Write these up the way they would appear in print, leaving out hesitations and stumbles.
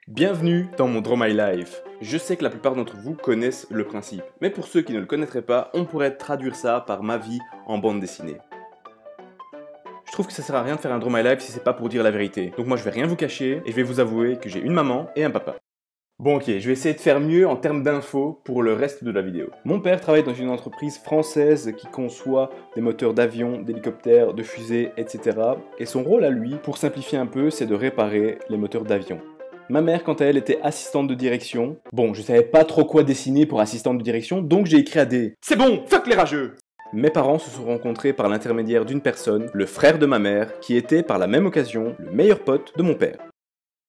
Bienvenue dans mon Draw My Life. Je sais que la plupart d'entre vous connaissent le principe, mais pour ceux qui ne le connaîtraient pas, on pourrait traduire ça par ma vie en bande dessinée. Je trouve que ça sert à rien de faire un Draw My Life si c'est pas pour dire la vérité, donc moi je vais rien vous cacher et je vais vous avouer que j'ai une maman et un papa. Bon ok, je vais essayer de faire mieux en termes d'infos pour le reste de la vidéo. Mon père travaille dans une entreprise française qui conçoit des moteurs d'avions, d'hélicoptères, de fusées, etc. Et son rôle à lui, pour simplifier un peu, c'est de réparer les moteurs d'avions. Ma mère, quant à elle, était assistante de direction. Bon, je savais pas trop quoi dessiner pour assistante de direction, donc j'ai écrit à des... C'est bon, fuck les rageux! Mes parents se sont rencontrés par l'intermédiaire d'une personne, le frère de ma mère, qui était par la même occasion le meilleur pote de mon père.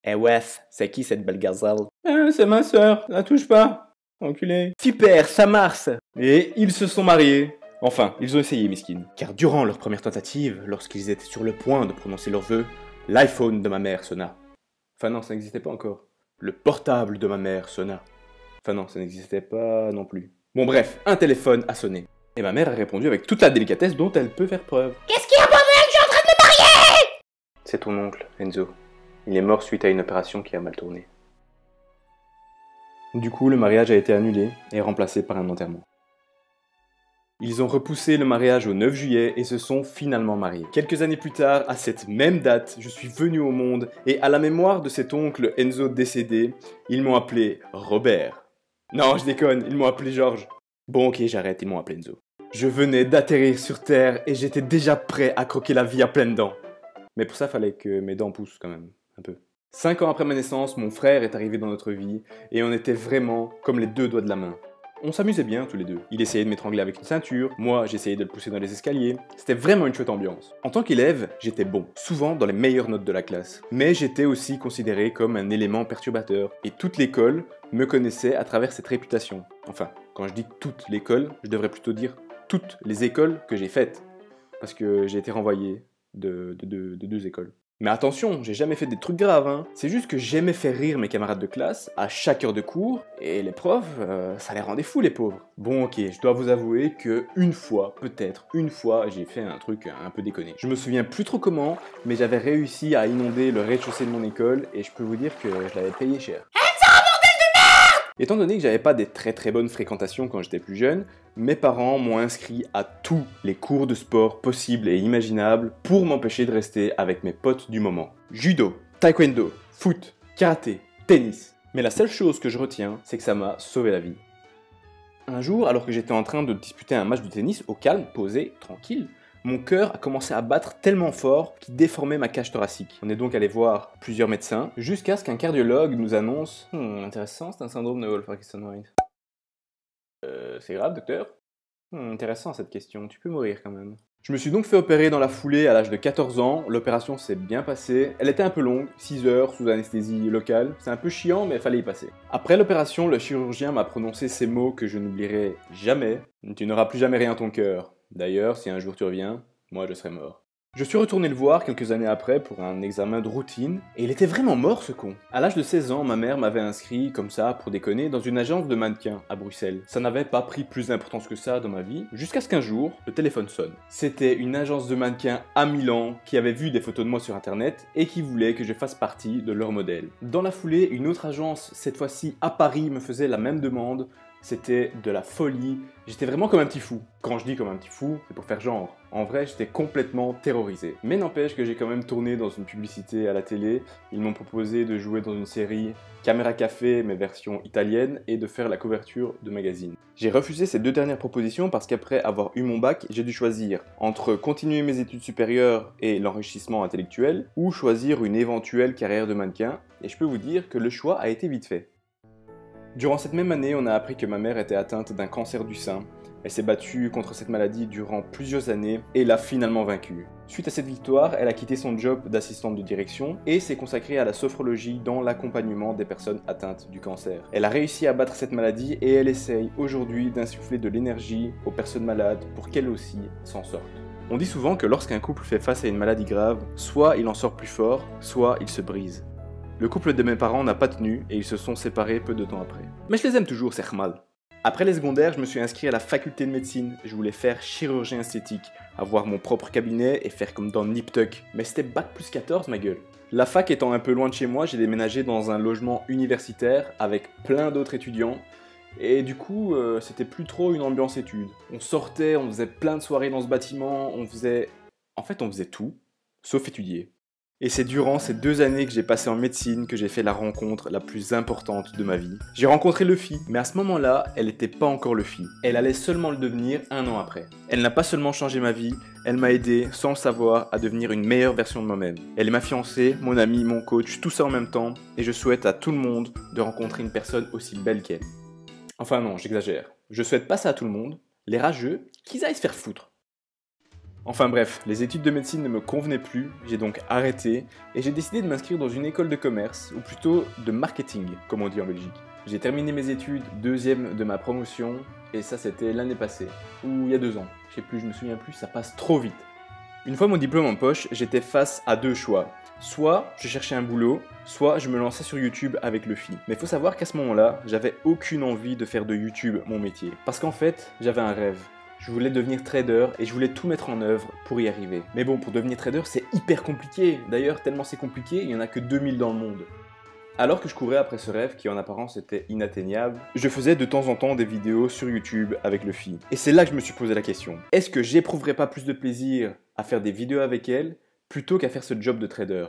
Eh wesh, c'est qui cette belle gazelle? C'est ma sœur, la touche pas, enculé. Super, ça marche. Et ils se sont mariés. Enfin, ils ont essayé, miskin. Car durant leur première tentative, lorsqu'ils étaient sur le point de prononcer leurs vœux, l'iPhone de ma mère sonna. Enfin non, ça n'existait pas encore. Le portable de ma mère sonna. Enfin non, ça n'existait pas non plus. Bon bref, un téléphone a sonné. Et ma mère a répondu avec toute la délicatesse dont elle peut faire preuve. Qu'est-ce qu'il y a, bordel? Je suis en train de me marier! C'est ton oncle, Enzo. Il est mort suite à une opération qui a mal tourné. Du coup, le mariage a été annulé et remplacé par un enterrement. Ils ont repoussé le mariage au 9 juillet et se sont finalement mariés. Quelques années plus tard, à cette même date, je suis venu au monde et à la mémoire de cet oncle Enzo décédé, ils m'ont appelé Robert. Non, je déconne, ils m'ont appelé Georges. Bon ok, j'arrête, ils m'ont appelé Enzo. Je venais d'atterrir sur Terre et j'étais déjà prêt à croquer la vie à pleines dents. Mais pour ça, fallait que mes dents poussent quand même, un peu. 5 ans après ma naissance, mon frère est arrivé dans notre vie et on était vraiment comme les deux doigts de la main. On s'amusait bien tous les deux. Il essayait de m'étrangler avec une ceinture, moi j'essayais de le pousser dans les escaliers. C'était vraiment une chouette ambiance. En tant qu'élève, j'étais bon, souvent dans les meilleures notes de la classe. Mais j'étais aussi considéré comme un élément perturbateur. Et toute l'école me connaissait à travers cette réputation. Enfin, quand je dis toute l'école, je devrais plutôt dire toutes les écoles que j'ai faites. Parce que j'ai été renvoyé de 2 écoles. Mais attention, j'ai jamais fait des trucs graves, hein. C'est juste que j'aimais faire rire mes camarades de classe à chaque heure de cours, et les profs, ça les rendait fous les pauvres. Bon ok, je dois vous avouer que peut-être une fois, j'ai fait un truc un peu déconné. Je me souviens plus trop comment, mais j'avais réussi à inonder le rez-de-chaussée de mon école, et je peux vous dire que je l'avais payé cher. Étant donné que j'avais pas des très bonnes fréquentations quand j'étais plus jeune, mes parents m'ont inscrit à tous les cours de sport possibles et imaginables pour m'empêcher de rester avec mes potes du moment. Judo, taekwondo, foot, karaté, tennis. Mais la seule chose que je retiens, c'est que ça m'a sauvé la vie. Un jour, alors que j'étais en train de disputer un match de tennis au calme, posé, tranquille, mon cœur a commencé à battre tellement fort qu'il déformait ma cage thoracique. On est donc allé voir plusieurs médecins, jusqu'à ce qu'un cardiologue nous annonce « intéressant, c'est un syndrome de Wolff-Parkinson-White. C'est grave, docteur ?» Intéressant cette question, tu peux mourir quand même. Je me suis donc fait opérer dans la foulée à l'âge de 14 ans, l'opération s'est bien passée, elle était un peu longue, 6 heures sous anesthésie locale, c'est un peu chiant mais il fallait y passer. Après l'opération, le chirurgien m'a prononcé ces mots que je n'oublierai jamais, « Tu n'auras plus jamais rien à ton cœur. D'ailleurs, si un jour tu reviens, moi je serai mort. » Je suis retourné le voir quelques années après pour un examen de routine, et il était vraiment mort ce con. À l'âge de 16 ans, ma mère m'avait inscrit, comme ça, pour déconner, dans une agence de mannequins à Bruxelles. Ça n'avait pas pris plus d'importance que ça dans ma vie, jusqu'à ce qu'un jour, le téléphone sonne. C'était une agence de mannequins à Milan qui avait vu des photos de moi sur internet et qui voulait que je fasse partie de leur modèle. Dans la foulée, une autre agence, cette fois-ci à Paris, me faisait la même demande. C'était de la folie, j'étais vraiment comme un petit fou. Quand je dis comme un petit fou, c'est pour faire genre. En vrai, j'étais complètement terrorisé. Mais n'empêche que j'ai quand même tourné dans une publicité à la télé. Ils m'ont proposé de jouer dans une série Caméra Café, mais version italienne, et de faire la couverture de magazine. J'ai refusé ces 2 dernières propositions parce qu'après avoir eu mon bac, j'ai dû choisir entre continuer mes études supérieures et l'enrichissement intellectuel, ou choisir une éventuelle carrière de mannequin, et je peux vous dire que le choix a été vite fait. Durant cette même année, on a appris que ma mère était atteinte d'un cancer du sein. Elle s'est battue contre cette maladie durant plusieurs années et l'a finalement vaincue. Suite à cette victoire, elle a quitté son job d'assistante de direction et s'est consacrée à la sophrologie dans l'accompagnement des personnes atteintes du cancer. Elle a réussi à battre cette maladie et elle essaye aujourd'hui d'insuffler de l'énergie aux personnes malades pour qu'elles aussi s'en sortent. On dit souvent que lorsqu'un couple fait face à une maladie grave, soit il en sort plus fort, soit il se brise. Le couple de mes parents n'a pas tenu et ils se sont séparés peu de temps après. Mais je les aime toujours, c'est normal. Après les secondaires, je me suis inscrit à la faculté de médecine. Je voulais faire chirurgien esthétique, avoir mon propre cabinet et faire comme dans Nip Tuck. Mais c'était bac plus 14 ma gueule. La fac étant un peu loin de chez moi, j'ai déménagé dans un logement universitaire avec plein d'autres étudiants. Et du coup, c'était plus trop une ambiance étude. On sortait, on faisait plein de soirées dans ce bâtiment, on faisait tout, sauf étudier. Et c'est durant ces 2 années que j'ai passé en médecine que j'ai fait la rencontre la plus importante de ma vie. J'ai rencontré Luffy, mais à ce moment-là, elle n'était pas encore Luffy. Elle allait seulement le devenir 1 an après. Elle n'a pas seulement changé ma vie, elle m'a aidé, sans le savoir, à devenir une meilleure version de moi-même. Elle est ma fiancée, mon amie, mon coach, tout ça en même temps, et je souhaite à tout le monde de rencontrer une personne aussi belle qu'elle. Enfin non, j'exagère. Je souhaite pas ça à tout le monde. Les rageux, qu'ils aillent se faire foutre. Enfin bref, les études de médecine ne me convenaient plus, j'ai donc arrêté et j'ai décidé de m'inscrire dans une école de commerce, ou plutôt de marketing, comme on dit en Belgique. J'ai terminé mes études 2e de ma promotion, et ça c'était l'année passée, ou il y a 2 ans, je sais plus, je me souviens plus, ça passe trop vite. Une fois mon diplôme en poche, j'étais face à 2 choix. Soit je cherchais un boulot, soit je me lançais sur YouTube avec Luffy. Mais faut savoir qu'à ce moment-là, j'avais aucune envie de faire de YouTube mon métier. Parce qu'en fait, j'avais un rêve. Je voulais devenir trader et je voulais tout mettre en œuvre pour y arriver. Mais bon, pour devenir trader, c'est hyper compliqué. D'ailleurs, tellement c'est compliqué, il n'y en a que 2000 dans le monde. Alors que je courais après ce rêve qui en apparence était inatteignable, je faisais de temps en temps des vidéos sur YouTube avec Luffy. Et c'est là que je me suis posé la question. Est-ce que j'éprouverais pas plus de plaisir à faire des vidéos avec elle plutôt qu'à faire ce job de trader?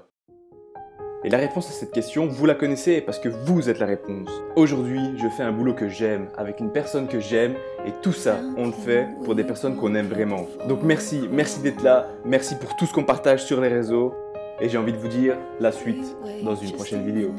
Et la réponse à cette question, vous la connaissez parce que vous êtes la réponse. Aujourd'hui, je fais un boulot que j'aime, avec une personne que j'aime, et tout ça, on le fait pour des personnes qu'on aime vraiment. Donc merci d'être là, merci pour tout ce qu'on partage sur les réseaux, et j'ai envie de vous dire la suite dans une prochaine vidéo.